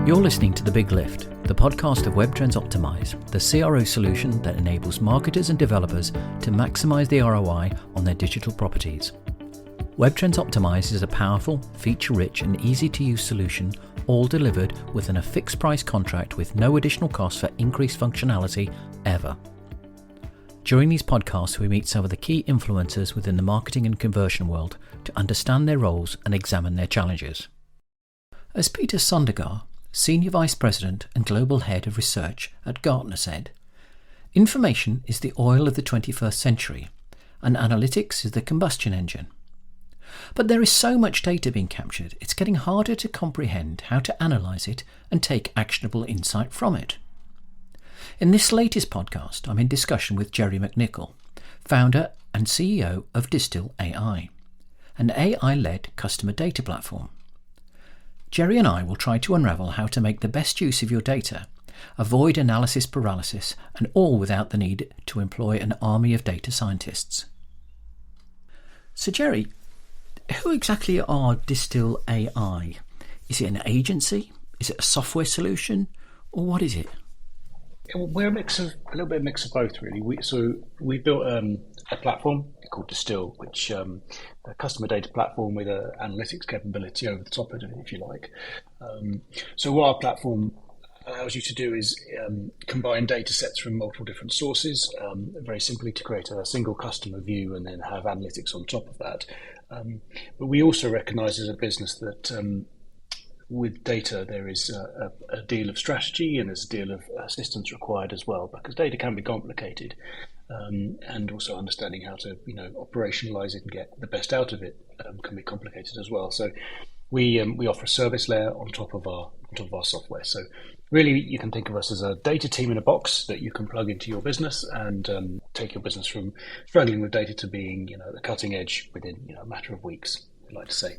You're listening to The Big Lift, the podcast of Web Trends Optimize, the CRO solution that enables marketers and developers to maximize the ROI on their digital properties. Web Trends Optimize is a powerful, feature-rich and easy-to-use solution, all delivered within a fixed-price contract with no additional cost for increased functionality ever. During these podcasts, we meet some of the key influencers within the marketing and conversion world to understand their roles and examine their challenges. As Peter Sondergaard, Senior Vice President and Global Head of Research at Gartner said, "Information is the oil of the 21st century, and analytics is the combustion engine. But there is so much data being captured, it's getting harder to comprehend how to analyse it and take actionable insight from it." In this latest podcast, I'm in discussion with Gerry McNicol, founder and CEO of Distil AI, an AI-led customer data platform. Gerry and I will try to unravel how to make the best use of your data, avoid analysis paralysis, and all without the need to employ an army of data scientists. So Gerry, who exactly are Distil AI? Is it an agency? Is it a software solution? Or what is it? We're a little bit of mix of both, really. We built a platform called Distil, which a customer data platform with an analytics capability over the top of it, if you like. So what our platform allows you to do is combine data sets from multiple different sources, very simply to create a single customer view and then have analytics on top of that. But we also recognise as a business that with data, there is a deal of strategy and there's a deal of assistance required as well, because data can be complicated, and also understanding how to operationalize it and get the best out of it can be complicated as well. So we offer a service layer on top of our software. So really, you can think of us as a data team in a box that you can plug into your business and take your business from struggling with data to being the cutting edge within a matter of weeks, we like to say.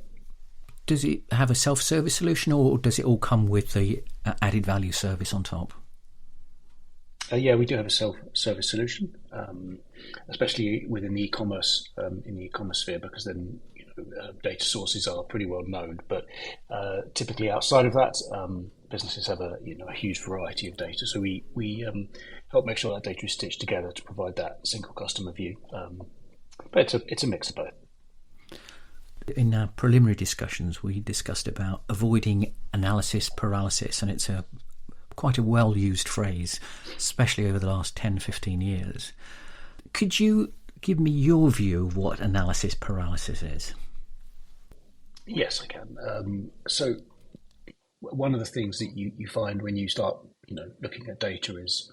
Does it have a self-service solution, or does it all come with the added value service on top? Yeah, we do have a self-service solution, especially within the e-commerce in the e-commerce sphere, because then data sources are pretty well known. But typically outside of that, businesses have a huge variety of data. So we help make sure that data is stitched together to provide that single customer view. But it's a mix of both. In our preliminary discussions, we discussed about avoiding analysis paralysis, and it's quite a well-used phrase, especially over the last 10, 15 years. Could you give me your view of what analysis paralysis is? Yes, I can. So one of the things that you find when you start looking at data is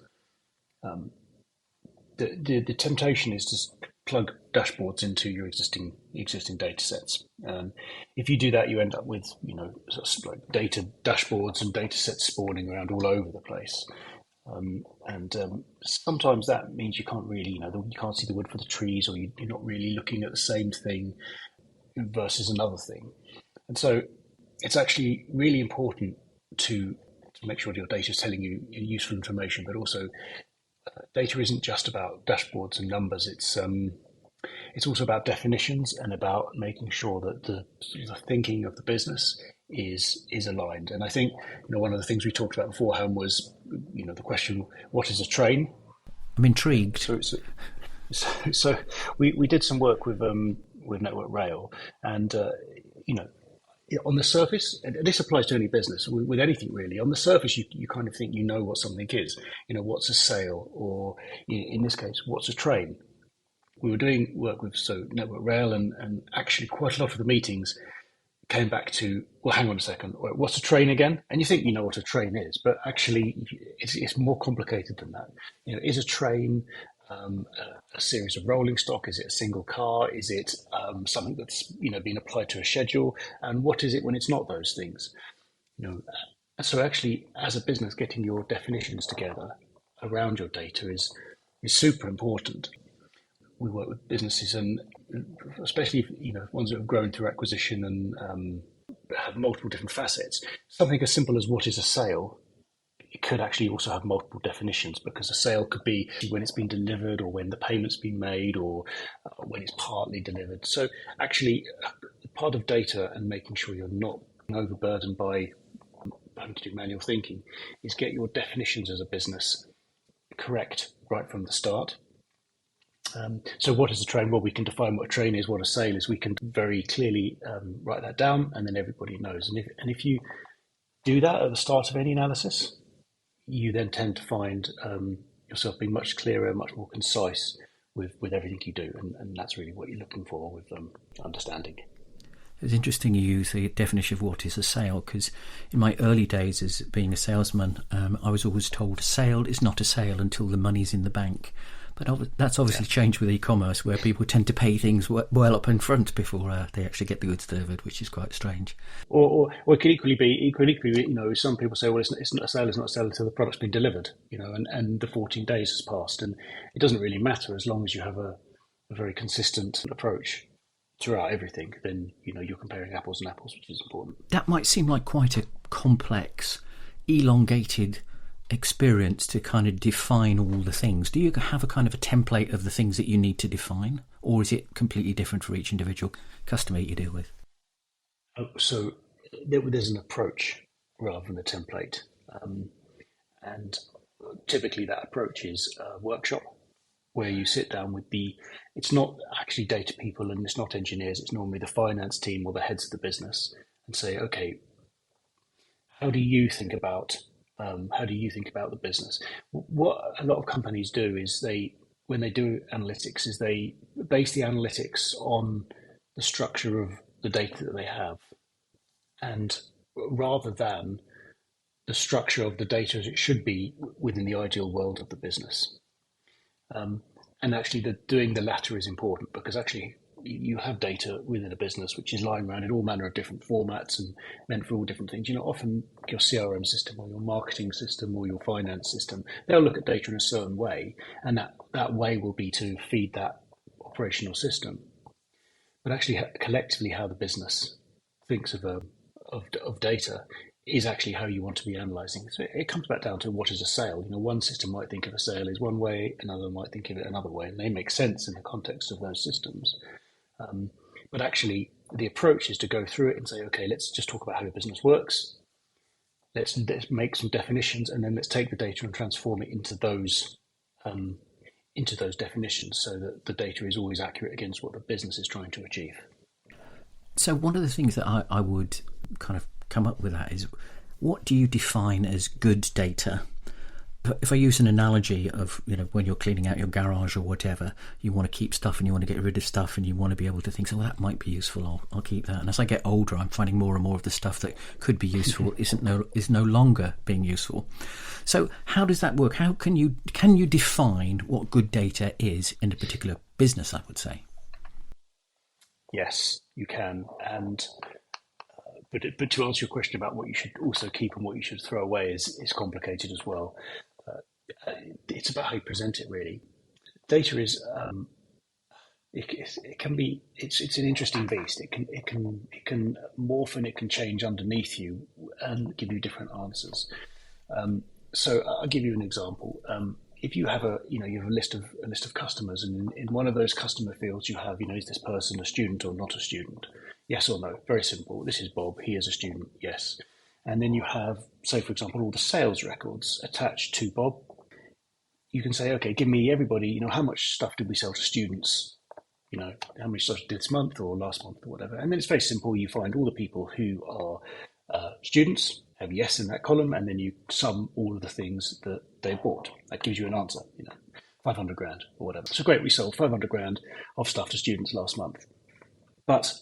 the temptation is to plug dashboards into your existing data sets. If you do that, you end up with sort of like data dashboards and data sets spawning around all over the place. And sometimes that means you can't really, you can't see the wood for the trees, or you're not really looking at the same thing versus another thing. And so it's actually really important to make sure that your data is telling you useful information, but also data isn't just about dashboards and numbers. It's also about definitions and about making sure that the thinking of the business is aligned. And I think one of the things we talked about beforehand was the question, what is a train? I'm intrigued. So we did some work with Network Rail, and on the surface, and this applies to any business, with anything really, on the surface you kind of think what something is. What's a sale, or in this case, what's a train? We were doing work with Network Rail, and actually quite a lot of the meetings came back to, well, hang on a second, what's a train again? And you think you know what a train is, but actually it's more complicated than that. Is a train a series of rolling stock? Is it a single car? Is it something that's being applied to a schedule? And what is it when it's not those things? So actually, as a business, getting your definitions together around your data is super important. We work with businesses, and especially ones that have grown through acquisition and have multiple different facets. Something as simple as what is a sale, it could actually also have multiple definitions, because a sale could be when it's been delivered, or when the payment's been made, or when it's partly delivered. So actually, part of data and making sure you're not overburdened by having to do manual thinking, is get your definitions as a business correct right from the start. So what is a train? Well, we can define what a train is, what a sale is. We can very clearly write that down, and then everybody knows. And if you do that at the start of any analysis, you then tend to find yourself being much clearer, much more concise with everything you do. And that's really what you're looking for with understanding. It's interesting you use the definition of what is a sale, because in my early days as being a salesman, I was always told a sale is not a sale until the money's in the bank. But that's obviously changed with e-commerce, where people tend to pay things well up in front before they actually get the goods delivered, which is quite strange. Or it could equally be, some people say, well, it's not a sale, until the product's been delivered, and the 14 days has passed. And it doesn't really matter as long as you have a very consistent approach throughout everything, then, you're comparing apples and apples, which is important. That might seem like quite a complex, elongated experience to kind of define all the things. Do you have a kind of a template of the things that you need to define, or is it completely different for each individual customer you deal with? So there's an approach rather than a template, and typically that approach is a workshop where you sit down with it's not actually data people and it's not engineers, it's normally the finance team or the heads of the business, and say, okay, how do you think about the business? What a lot of companies do is when they do analytics, is they base the analytics on the structure of the data that they have, and rather than the structure of the data as it should be within the ideal world of the business. And actually, doing the latter is important, because actually you have data within a business which is lying around in all manner of different formats and meant for all different things. Often your CRM system or your marketing system or your finance system, they'll look at data in a certain way, and that way will be to feed that operational system. But actually, collectively, how the business thinks of data is actually how you want to be analysing. So it comes back down to what is a sale. One system might think of a sale as one way, another might think of it another way, and they make sense in the context of those systems. But actually, the approach is to go through it and say, okay, let's just talk about how your business works. Let's make some definitions, and then let's take the data and transform it into those definitions, so that the data is always accurate against what the business is trying to achieve. So one of the things that I would kind of come up with that is, what do you define as good data? If I use an analogy of, when you're cleaning out your garage or whatever, you want to keep stuff and you want to get rid of stuff, and you want to be able to think, well, that might be useful, I'll keep that. And as I get older, I'm finding more and more of the stuff that could be useful is no longer being useful. So how does that work? How can you define what good data is in a particular business, I would say? Yes, you can. And but to answer your question about what you should also keep and what you should throw away is complicated as well. It's about how you present it, really. Data is it can be it's an interesting beast. It can morph and it can change underneath you and give you different answers. So I'll give you an example. If you have a list of customers, and in one of those customer fields you have, is this person a student or not a student? Yes or no? Very simple. This is Bob. He is a student. Yes. And then you have, say, for example, all the sales records attached to Bob. You can say, okay, give me everybody, how much stuff did we sell to students? How much stuff did this month or last month or whatever. And then it's very simple. You find all the people who are students, have yes in that column, and then you sum all of the things that they bought. That gives you an answer, 500 grand or whatever. So great, we sold 500 grand of stuff to students last month. But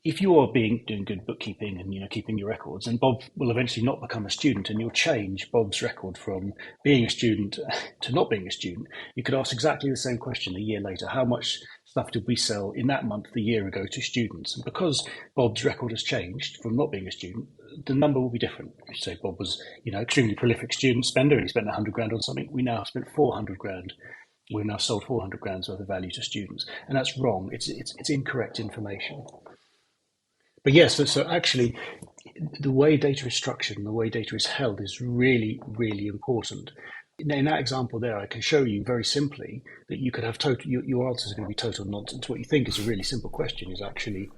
if you are doing good bookkeeping and keeping your records, and Bob will eventually not become a student, and you'll change Bob's record from being a student to not being a student, you could ask exactly the same question a year later. How much stuff did we sell in that month a year ago to students? And because Bob's record has changed from not being a student, the number will be different. You say Bob was, extremely prolific student spender, and he spent 100 grand on something. We now have spent 400 grand. We've now sold 400 grand's worth of value to students, and that's wrong. It's incorrect information. But yes, so actually, the way data is structured and the way data is held is really, really important. In that example there, I can show you very simply that you could have your answers are going to be total nonsense. What you think is a really simple question is actually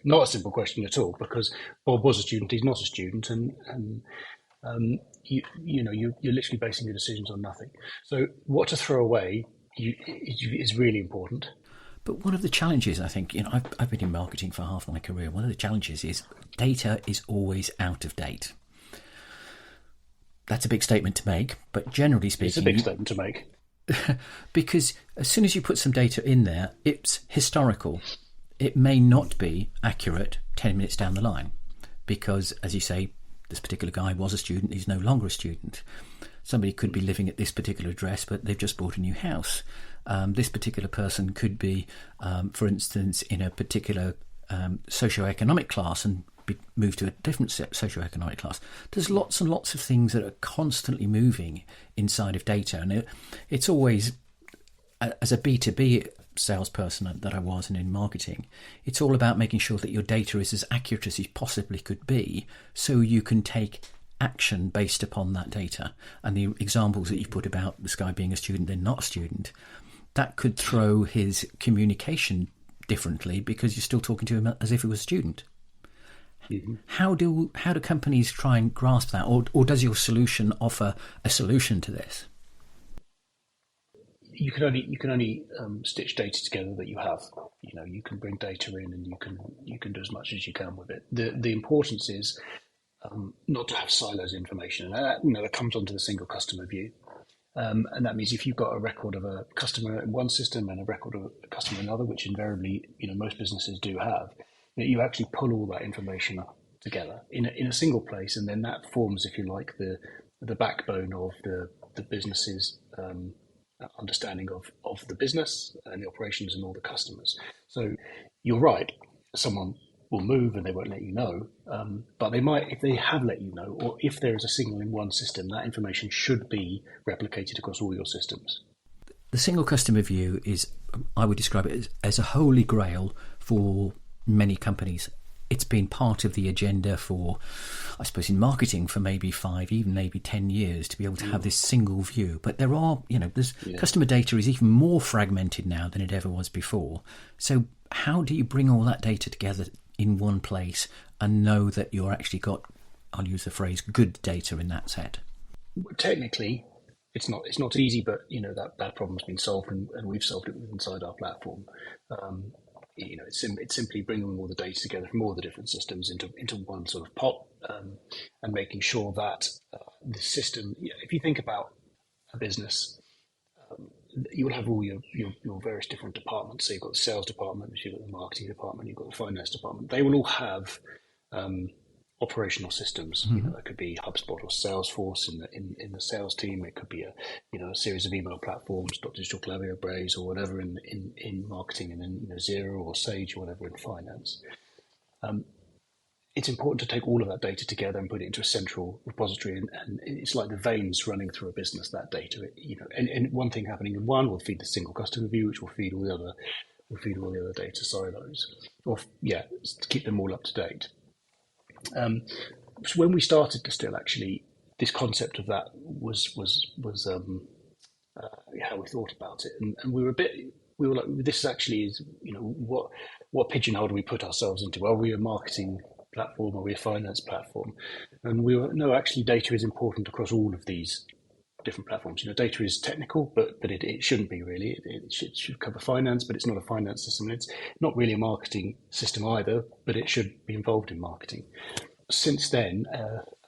not a simple question at all, because Bob was a student, he's not a student, and you're literally basing your decisions on nothing. So what to throw away is really important. But one of the challenges, I think, I've been in marketing for half my career. One of the challenges is data is always out of date. That's a big statement to make, but generally speaking, it's a big statement to make. Because as soon as you put some data in there, it's historical. It may not be accurate 10 minutes down the line, because, as you say, this particular guy was a student, he's no longer a student. Somebody could be living at this particular address, but they've just bought a new house. This particular person could be, for instance, in a particular socioeconomic class and be moved to a different socioeconomic class. There's lots and lots of things that are constantly moving inside of data. And it's always, as a B2B salesperson that I was and in marketing, it's all about making sure that your data is as accurate as it possibly could be, so you can take action based upon that data. And the examples that you put about this guy being a student, then not a student, that could throw his communication differently, because you're still talking to him as if he was a student. Mm-hmm. How do companies try and grasp that, or does your solution offer a solution to this? You can only stitch data together that you have. You can bring data in, and you can do as much as you can with it. The importance is not to have silos of information, and that comes onto the single customer view. And that means if you've got a record of a customer in one system and a record of a customer in another, which invariably most businesses do have, you actually pull all that information together in a single place, and then that forms, if you like, the backbone of the business's understanding of the business and the operations and all the customers. So you're right, someone will move and they won't let you know, but they might, if they have let you know, or if there is a signal in one system, that information should be replicated across all your systems. The single customer view is, I would describe it as a holy grail for many companies. It's been part of the agenda for, I suppose, in marketing for maybe 5, even maybe 10 years, to be able to have this single view. But there are, customer data is even more fragmented now than it ever was before. So how do you bring all that data together in one place and know that you're actually got, I'll use the phrase, good data in that set? Technically, it's not easy, but that problem's been solved, and we've solved it inside our platform. It's simply bringing all the data together from all the different systems into one sort of pot, and making sure that the system. If you think about a business, you will have all your various different departments. So you've got the sales department, you've got the marketing department, you've got the finance department. They will all have operational systems. Mm-hmm. It could be HubSpot or Salesforce in the sales team. It could be a series of email platforms, Digital, Klaviyo, Braze, or whatever in marketing, and then Xero or Sage or whatever in finance. It's important to take all of that data together and put it into a central repository, and it's like the veins running through a business. That data, and one thing happening in one will feed the single customer view, which will feed all the other data silos, or to keep them all up to date. So when we started Distil, actually, this concept of that was how we thought about it, and we were like, this actually is, what pigeonhole do we put ourselves into? Are we a marketing platform? Are we a finance platform? And we were, no, actually, data is important across all of these different platforms. Data is technical, but it shouldn't be really. It should cover finance, but it's not a finance system. It's not really a marketing system either, but it should be involved in marketing. Since then,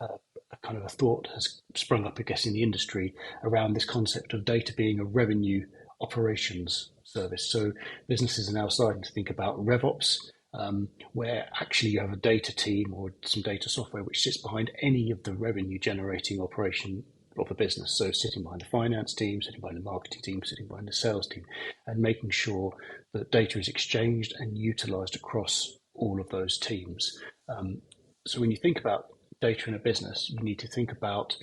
a kind of a thought has sprung up, I guess, in the industry around this concept of data being a revenue operations service. So businesses are now starting to think about RevOps, where actually you have a data team or some data software which sits behind any of the revenue generating operation of a business. So sitting behind the finance team, sitting behind the marketing team, sitting behind the sales team, and making sure that data is exchanged and utilized across all of those teams. So when you think about data in a business, you need to think about,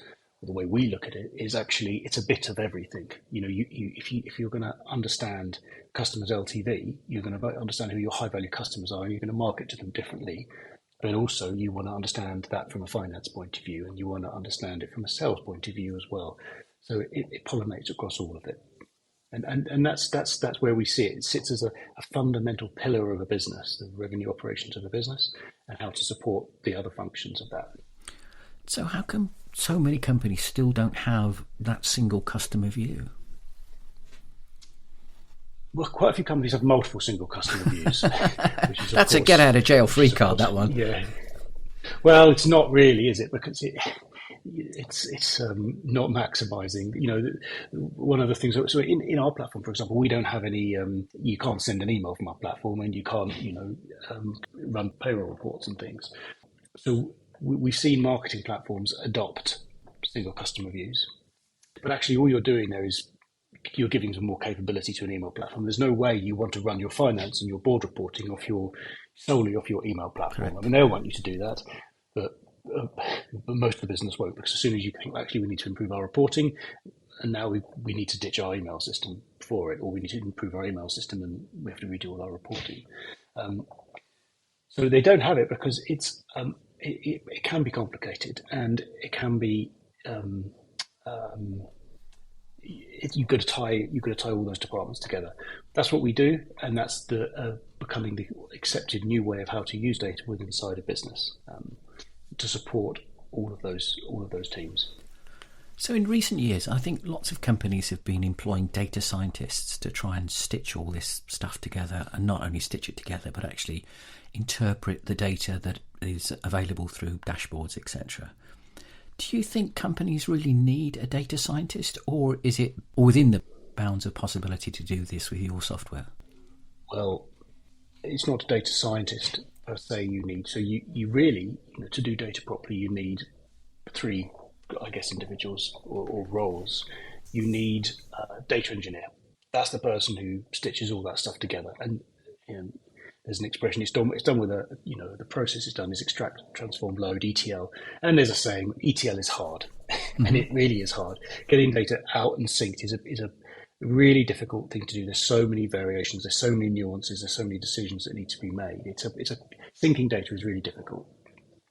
the way we look at it is actually it's a bit of everything. If you're going to understand customers' LTV, you're going to understand who your high value customers are, and you're going to market to them differently. But also you want to understand that from a finance point of view, and you want to understand it from a sales point of view as well. So it pollinates across all of it. And that's where we see it. It sits as a fundamental pillar of a business, the revenue operations of a business, and how to support the other functions of that. So how come so many companies still don't have that single customer view? Well, quite a few companies have multiple single customer views. Which is, That's a get out of jail free card, that one. Yeah. Well, it's not really, is it? Because it's not maximising. One of the things. So in our platform, for example, we don't have any. You can't send an email from our platform, and you can't, run payroll reports and things. So we've seen marketing platforms adopt single customer views, but actually, all you're doing there is you're giving some more capability to an email platform. There's no way you want to run your finance and your board reporting solely off your email platform. Correct. I mean, they'll want you to do that, but most of the business won't, because as soon as you think, actually, we need to improve our reporting, and now we need to ditch our email system for it, or we need to improve our email system and we have to redo all our reporting. So they don't have it because it can be complicated, and it can be you've got to tie all those departments together. That's what we do, and that's the becoming the accepted new way of how to use data within inside a business to support all of those teams. So in recent years, I think lots of companies have been employing data scientists to try and stitch all this stuff together, and not only stitch it together, but actually interpret the data that is available through dashboards, etc. Do you think companies really need a data scientist, or is it within the bounds of possibility to do this with your software? Well, it's not a data scientist per se you need. So you really, to do data properly, you need three, I guess, individuals or roles. You need a data engineer. That's the person who stitches all that stuff together. And there's an expression, it's done with the process is done is extract, transform, load, ETL. And there's a saying, ETL is hard. Mm-hmm. And it really is hard. Getting data out and synced is a really difficult thing to do. There's so many variations, there's so many nuances, there's so many decisions that need to be made. Syncing data is really difficult.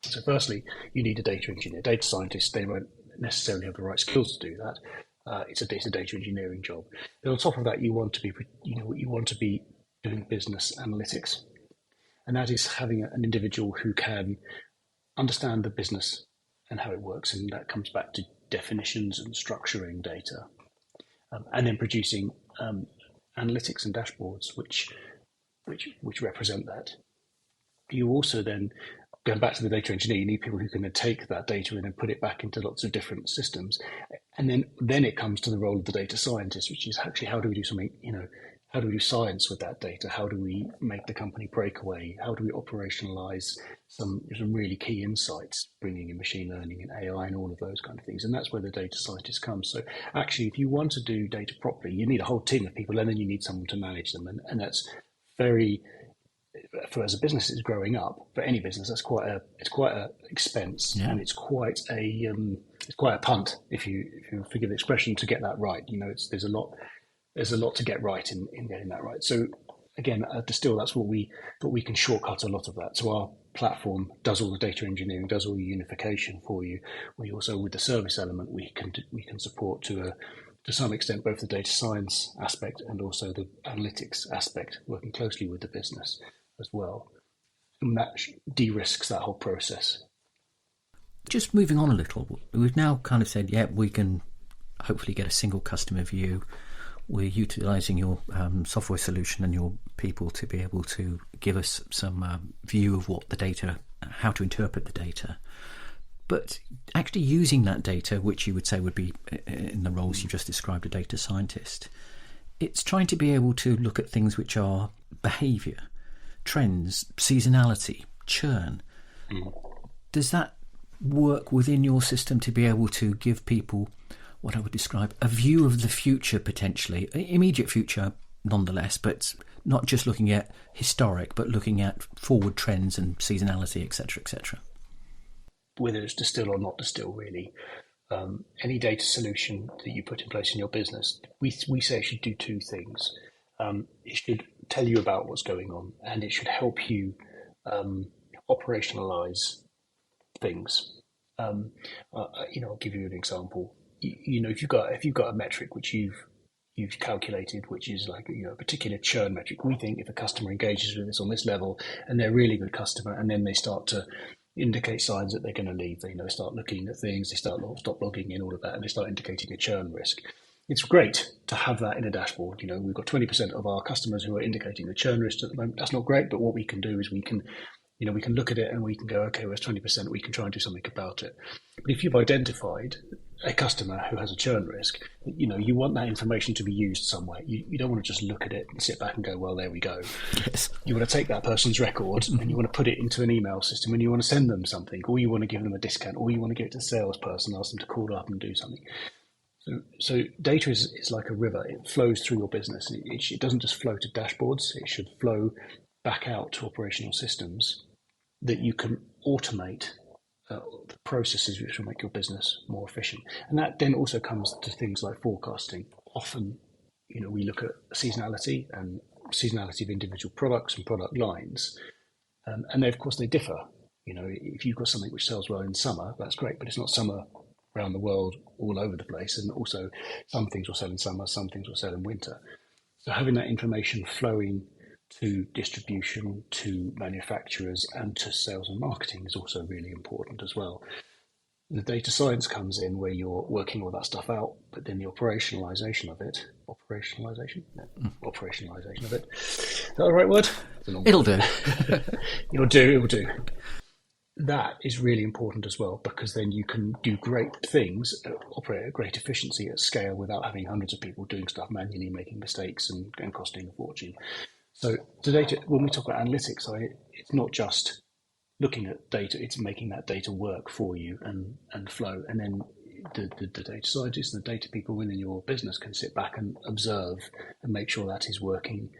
So firstly, you need a data engineer. Data scientists, they won't necessarily have the right skills to do that. It's a data engineering job. And on top of that, you want to be doing business analytics, and that is having an individual who can understand the business and how it works, and that comes back to definitions and structuring data, and then producing analytics and dashboards which represent that. You also then, going back to the data engineer, you need people who can then take that data and then put it back into lots of different systems, and then it comes to the role of the data scientist, which is actually how do we do something, how do we do science with that data? How do we make the company break away? How do we operationalize some really key insights, bringing in machine learning and AI and all of those kind of things? And that's where the data scientist comes. So actually, if you want to do data properly, you need a whole team of people, and then you need someone to manage them. And that's very, as a business is growing up, for any business, it's quite a expense, yeah. And it's quite a punt, if you forgive the expression, to get that right. There's a lot to get right in getting that right. So again, at Distil, that's what we can shortcut a lot of that. So our platform does all the data engineering, does all the unification for you. We also, with the service element, we can support to some extent both the data science aspect and also the analytics aspect, working closely with the business as well. And that de-risks that whole process. Just moving on a little, we've now kind of said, yeah, we can hopefully get a single customer view. We're utilising your software solution and your people to be able to give us some view of what the data, how to interpret the data. But actually using that data, which you would say would be in the roles you just described, a data scientist, it's trying to be able to look at things which are behaviour, trends, seasonality, churn. Mm. Does that work within your system to be able to give people what I would describe a view of the future, potentially immediate future nonetheless, but not just looking at historic, but looking at forward trends and seasonality, etc., etc.? Whether it's Distil or not Distil, really, any data solution that you put in place in your business, we say it should do two things. It should tell you about what's going on, and it should help you operationalize things. I'll give you an example. If you've got a metric which you've you've calculated, which is like a particular churn metric. We think if a customer engages with us on this level and they're a really good customer, and then they start to indicate signs that they're going to leave, they start looking at things, they stop logging in, all of that, and they start indicating a churn risk. It's great to have that in a dashboard. We've got 20% of our customers who are indicating a churn risk at the moment. That's not great, but what we can do is we can look at it and we can go, okay, well, it's 20%, we can try and do something about it. But if you've identified a customer who has a churn risk, you want that information to be used somewhere. You don't want to just look at it and sit back and go, well, there we go. Yes. You want to take that person's record and you want to put it into an email system, and you want to send them something, or you want to give them a discount, or you want to give it to a salesperson, ask them to call up and do something. So data is like a river. It flows through your business. It doesn't just flow to dashboards. It should flow back out to operational systems that you can automate the processes which will make your business more efficient. And that then also comes to things like forecasting. Often, we look at seasonality and seasonality of individual products and product lines. And they, of course, they differ. If you've got something which sells well in summer, that's great, but it's not summer around the world all over the place. And also some things will sell in summer, some things will sell in winter. So having that information flowing to distribution, to manufacturers, and to sales and marketing is also really important as well. The data science comes in where you're working all that stuff out, but then the operationalization of it, is that the right word? It'll do. It'll do. That is really important as well, because then you can do great things, operate at great efficiency at scale without having hundreds of people doing stuff manually, making mistakes and costing a fortune. So the data, when we talk about analytics, it's not just looking at data, it's making that data work for you and flow. And then the data scientists and the data people within your business can sit back and observe and make sure that is working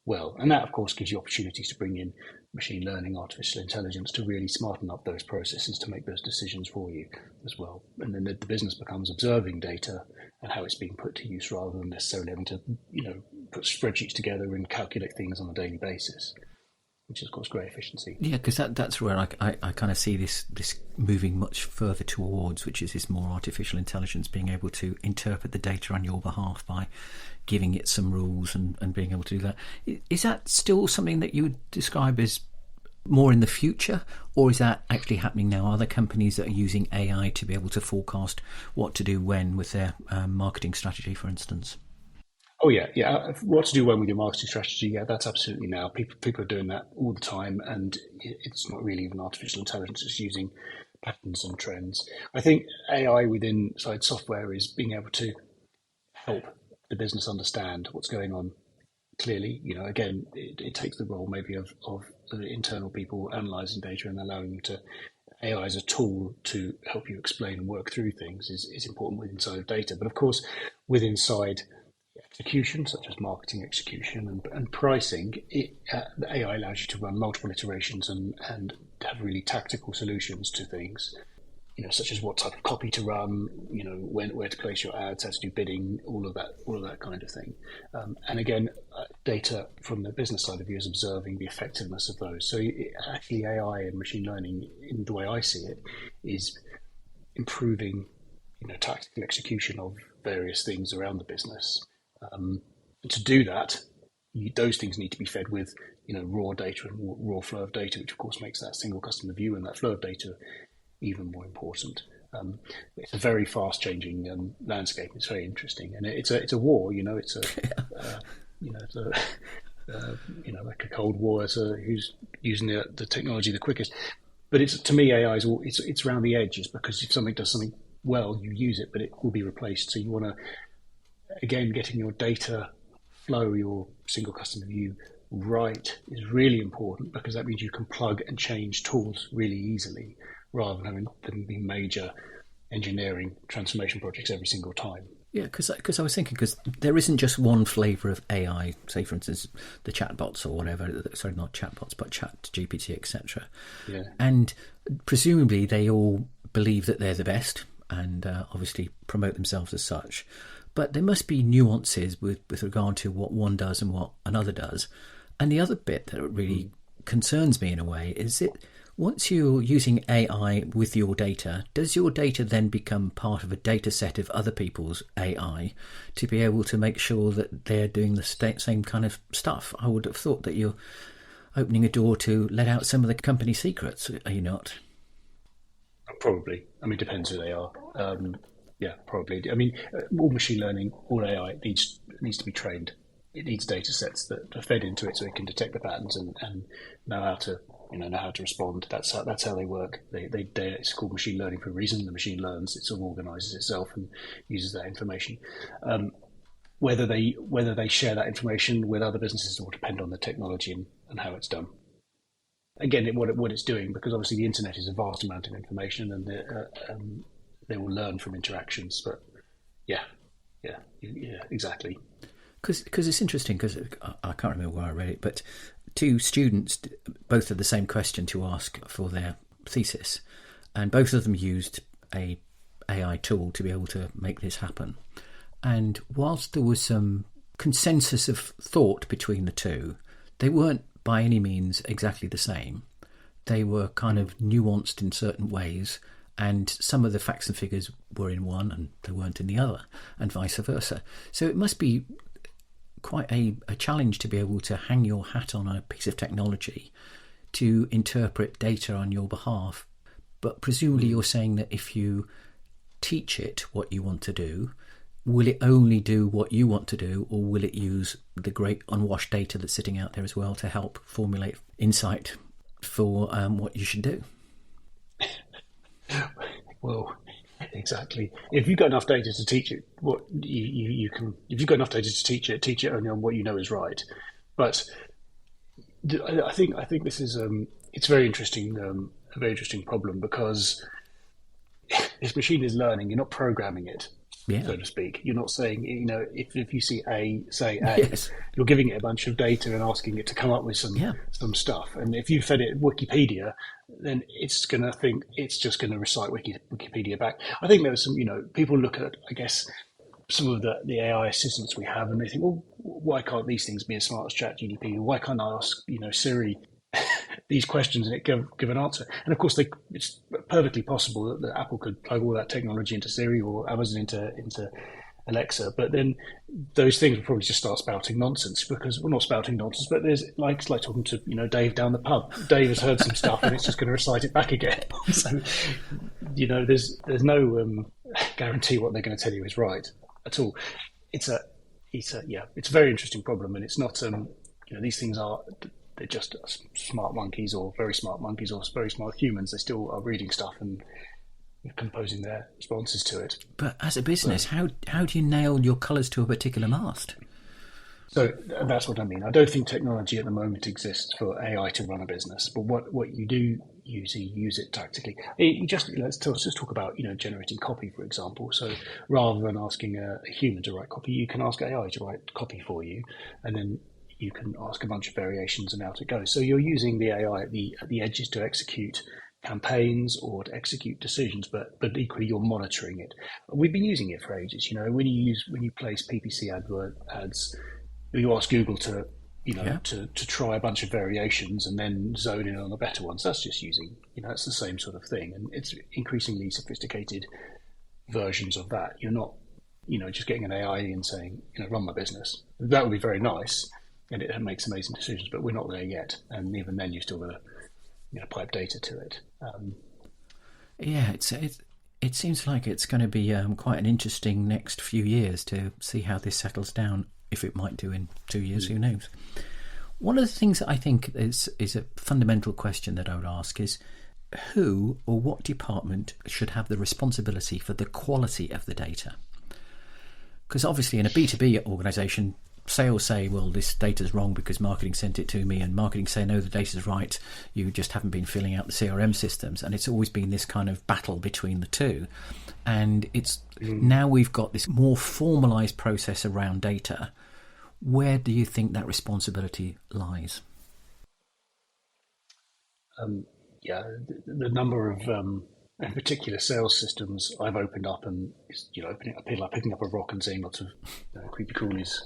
well. And that, of course, gives you opportunities to bring in machine learning, artificial intelligence to really smarten up those processes to make those decisions for you as well. And then the business becomes observing data and how it's being put to use rather than necessarily having to, put spreadsheets together and calculate things on a daily basis, which is, of course, great efficiency. Yeah, because that's where I kind of see this moving much further towards, which is this more artificial intelligence being able to interpret the data on your behalf by giving it some rules and being able to do that. Is that still something that you would describe as more in the future, or is that actually happening now? Are there companies that are using AI to be able to forecast what to do when with their marketing strategy, for instance? Oh, yeah. What to do when with your marketing strategy? Yeah, that's absolutely now. People are doing that all the time, and it's not really even artificial intelligence. It's using patterns and trends. I think AI within inside software is being able to help the business understand what's going on clearly. Again, it takes the role maybe of the internal people analysing data and allowing them to. AI as a tool to help you explain and work through things is important with inside of data. But of course, with inside execution, such as marketing execution and pricing, the AI allows you to run multiple iterations and have really tactical solutions to things, such as what type of copy to run, where to place your ads, how to do bidding, all of that kind of thing. And again, data from the business side of you is observing the effectiveness of those. So actually AI and machine learning, in the way I see it, is improving, tactical execution of various things around the business. To do that, those things need to be fed with, raw data and raw flow of data, which of course makes that single customer view and that flow of data even more important. It's a very fast-changing landscape. It's very interesting, and it's a war. It's like a Cold War. Who's using the technology the quickest. But to me, AI is it's around the edges, because if something does something well, you use it, but it will be replaced. So you want to, again, getting your data flow, your single customer view right is really important, because that means you can plug and change tools really easily rather than having them be major engineering transformation projects every single time. Yeah, because I was thinking, because there isn't just one flavour of AI, say, for instance, the chatbots or whatever, sorry, not chatbots, but chat, GPT, etc. Yeah. And presumably they all believe that they're the best and obviously promote themselves as such. But there must be nuances with regard to what one does and what another does. And the other bit that really concerns me in a way is Once you're using AI with your data, does your data then become part of a data set of other people's AI to be able to make sure that they're doing the same kind of stuff? I would have thought that you're opening a door to let out some of the company secrets, are you not? Probably. I mean, depends who they are. Yeah, probably. I mean, all machine learning, all AI needs to be trained. It needs data sets that are fed into it so it can detect the patterns and know how to know how to respond. That's how they work. It's called machine learning for a reason. The machine learns. It sort of organises itself and uses that information. Whether they share that information with other businesses will depend on the technology and how it's done. Again, what it's doing, because obviously the internet is a vast amount of information, and they will learn from interactions. But yeah, exactly. Because it's interesting, because I can't remember where I read it, but two students both had the same question to ask for their thesis, and both of them used a AI tool to be able to make this happen. And whilst there was some consensus of thought between the two, they weren't by any means exactly the same. They were kind of nuanced in certain ways, and some of the facts and figures were in one and they weren't in the other, and vice versa. So it must be quite a challenge to be able to hang your hat on a piece of technology to interpret data on your behalf. But presumably you're saying that if you teach it what you want to do, will it only do what you want to do, or will it use the great unwashed data that's sitting out there as well to help formulate insight for what you should do? Well, exactly. If you've got enough data to teach it, what you can. If you've got enough data to teach it only on what you know is right. But I think this is it's very interesting, a very interesting problem, because this machine is learning. You're not programming it, so to speak. You're not saying, if you see say A, yes, you're giving it a bunch of data and asking it to come up with some stuff. And if you fed it Wikipedia, then it's just going to recite Wikipedia back. I think there's some, people look at, I guess, some of the AI assistants we have, and they think, well, why can't these things be as smart as ChatGPT? Why can't I ask, Siri these questions and it give an answer? And of course, it's perfectly possible that Apple could plug all that technology into Siri, or Amazon into Alexa, but then those things will probably just start spouting nonsense, because we're not spouting nonsense, but it's like talking to Dave down the pub. Dave has heard some stuff and it's just going to recite it back again. So there's no guarantee what they're going to tell you is right at all. It's a very interesting problem, and it's not these things they're just smart monkeys, or very smart monkeys, or very smart humans. They still are reading stuff and composing their responses to it. But as a business, how do you nail your colours to a particular mast? So that's what I mean. I don't think technology at the moment exists for AI to run a business. But what you do use it tactically. Let's just talk about generating copy, for example. So rather than asking a human to write copy, you can ask AI to write copy for you, and then you can ask a bunch of variations and out it goes. So you're using the AI at the edges to execute campaigns or to execute decisions, but equally you're monitoring it. We've been using it for ages. When you place PPC ads, you ask Google to to try a bunch of variations and then zone in on the better ones. That's just using it's the same sort of thing, and it's increasingly sophisticated versions of that. You're not just getting an AI and saying run my business. That would be very nice, and it makes amazing decisions, but we're not there yet. And even then, you still got to pipe data to it. It seems like it's going to be quite an interesting next few years to see how this settles down. If it might do in 2 years, who knows? One of the things that I think is a fundamental question that I would ask is, who or what department should have the responsibility for the quality of the data? Because obviously in a B2B organisation, sales say, well, this data's wrong because marketing sent it to me, and marketing say, no, the data's right, you just haven't been filling out the CRM systems. And it's always been this kind of battle between the two. And it's now we've got this more formalised process around data. Where do you think that responsibility lies? The number of in particular sales systems I've opened up, and picking up a rock and seeing lots of creepy crawlies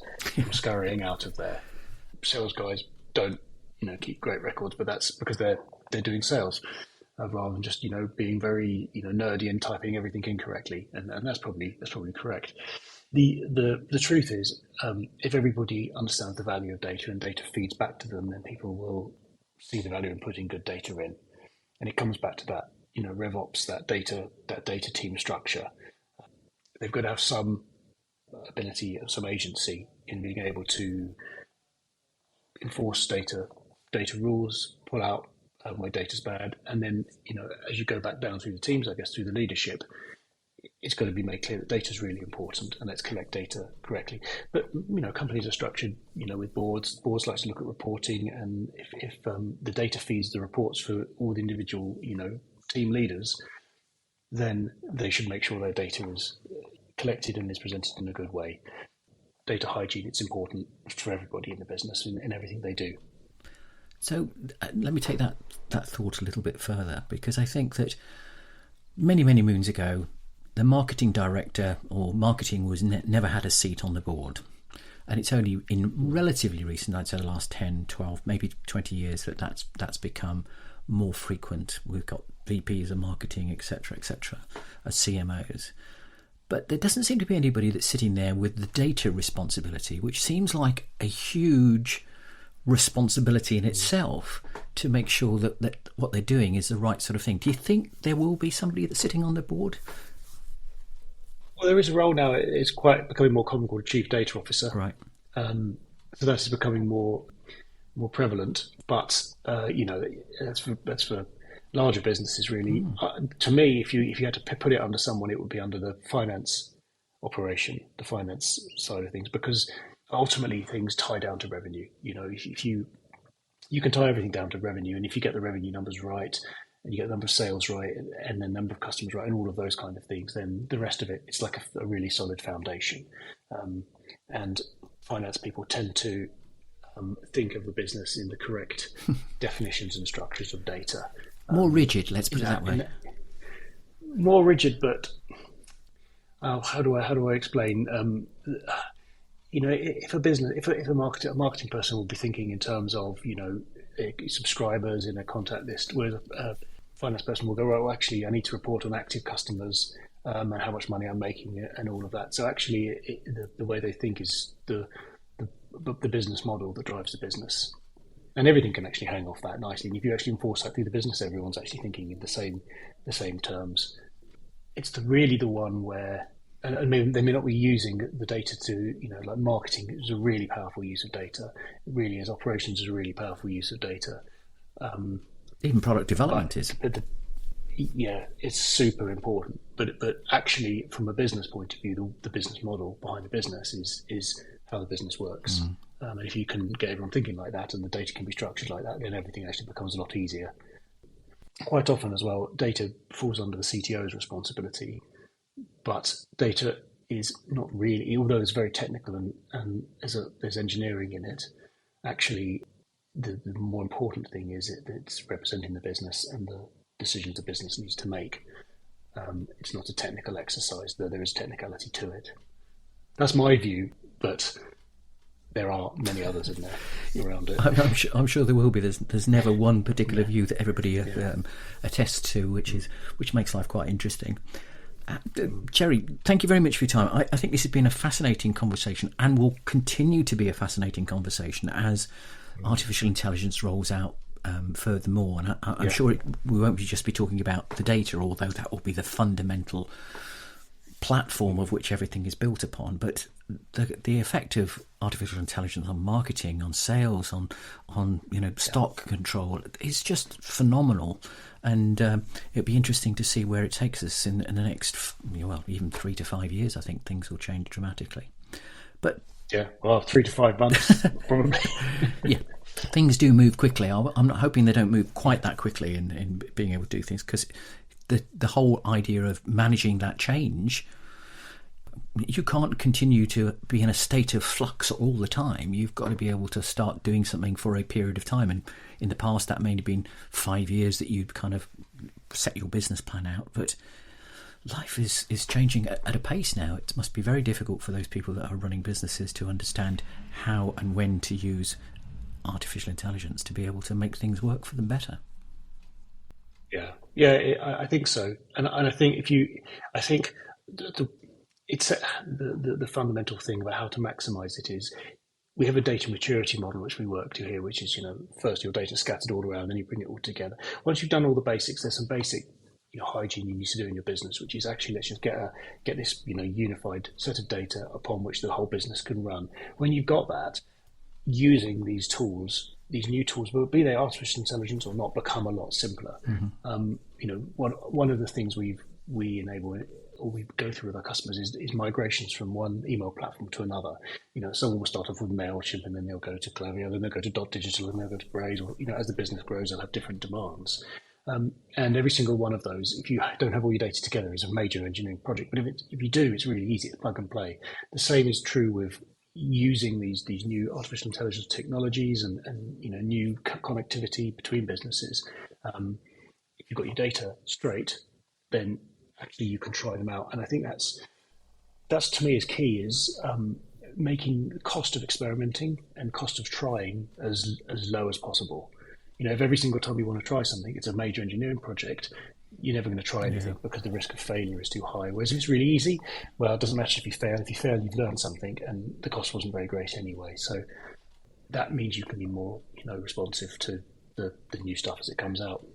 scurrying out of there. Sales guys don't keep great records, but that's because they're they're doing sales, rather than just being very nerdy and typing everything incorrectly. And that's probably correct. The truth is, if everybody understands the value of data and data feeds back to them, then people will see the value in putting good data in. And it comes back to that, RevOps, that data team structure. They've got to have some ability, some agency in being able to enforce data rules, pull out where data's bad, and then as you go back down through the teams, I guess through the leadership, it's got to be made clear that data is really important, and let's collect data correctly. But companies are structured, with boards. Boards like to look at reporting, and if the data feeds the reports for all the individual, team leaders, then they should make sure their data is collected and is presented in a good way. Data hygiene, it's important for everybody in the business in everything they do. So let me take that thought a little bit further, because I think that many moons ago, the marketing director or marketing was never had a seat on the board. And it's only in relatively recent, I'd say the last 10, 12, maybe 20 years that's become more frequent. We've got VPs of marketing, etc., as CMOs. But there doesn't seem to be anybody that's sitting there with the data responsibility, which seems like a huge responsibility in itself to make sure that what they're doing is the right sort of thing. Do you think there will be somebody that's sitting on the board? Well, there is a role now. It's quite becoming more common, called Chief Data Officer. Right. So that's becoming more prevalent. But that's for larger businesses, really. To me, if you had to put it under someone, it would be under the finance operation, the finance side of things, because ultimately things tie down to revenue. If you can tie everything down to revenue, and if you get the revenue numbers right, and you get the number of sales right, and the number of customers right, and all of those kind of things, then the rest of it, it's like a really solid foundation. And finance people tend to think of the business in the correct definitions and structures of data. More rigid, let's put it that way. More rigid, but how do I explain? If a business, if a marketing person will be thinking in terms of subscribers in a contact list, whereas a finance person will go, right, well, actually, I need to report on active customers and how much money I'm making and all of that. So actually, the way they think is the business model that drives the business. And everything can actually hang off that nicely. And if you actually enforce that through the business, everyone's actually thinking in the same terms. It's really the one where, and they may not be using the data to, like marketing is a really powerful use of data. It really is. Operations is a really powerful use of data. Even product development is. It's super important. But actually, from a business point of view, the business model behind the business is how the business works. And if you can get everyone thinking like that, and the data can be structured like that, then everything actually becomes a lot easier. Quite often as well, data falls under the CTO's responsibility, but data is not really, although it's very technical and there's engineering in it, actually the more important thing is that it's representing the business and the decisions the business needs to make. It's not a technical exercise, though there is technicality to it. That's my view, but there are many others in there around it. I'm sure there will be. There's never one particular view that everybody attests to, which makes life quite interesting. Gerry, thank you very much for your time. I think this has been a fascinating conversation, and will continue to be a fascinating conversation as artificial intelligence rolls out furthermore. And I'm sure we won't just be talking about the data, although that will be the fundamental platform of which everything is built upon. But the effect of artificial intelligence on marketing, on sales, on stock control is just phenomenal. And it'd be interesting to see where it takes us in the next, even 3 to 5 years. I think things will change dramatically. But 3 to 5 months probably. Things do move quickly. I'm not hoping they don't move quite that quickly in being able to do things, because the whole idea of managing that change, you can't continue to be in a state of flux all the time. You've got to be able to start doing something for a period of time. And in the past, that may have been 5 years that you'd kind of set your business plan out. But life is changing at a pace now. It must be very difficult for those people that are running businesses to understand how and when to use artificial intelligence to be able to make things work for them better. I think so, and I think I think the, it's the fundamental thing about how to maximize it is we have a data maturity model which we work to here, which is first your data scattered all around, then you bring it all together. Once you've done all the basics, there's some basic hygiene you need to do in your business, which is actually let's just get this unified set of data upon which the whole business can run. When you've got that, using these tools, these new tools, be they artificial intelligence or not, become a lot simpler. One of the things we enable or we go through with our customers is migrations from one email platform to another. Someone will start off with Mailchimp and then they'll go to Klaviyo, then they'll go to Digital, and they'll go to Braze, or as the business grows, they'll have different demands. And every single one of those, if you don't have all your data together, is a major engineering project. But if you do, it's really easy to plug and play. The same is true with using these new artificial intelligence technologies and new connectivity between businesses. If you've got your data straight, then actually you can try them out. And I think that's to me is key, is making the cost of experimenting and cost of trying as low as possible. If every single time you want to try something, it's a major engineering project, you're never going to try anything because the risk of failure is too high. Whereas if it's really easy, well, it doesn't matter if you fail. If you fail, you've learned something, and the cost wasn't very great anyway. So that means you can be more, responsive to the new stuff as it comes out.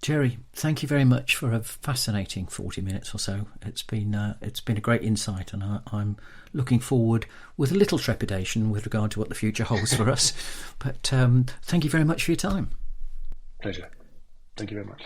Gerry, thank you very much for a fascinating 40 minutes or so. It's been a great insight, and I'm looking forward with a little trepidation with regard to what the future holds for us. But thank you very much for your time. Pleasure. Thank you very much.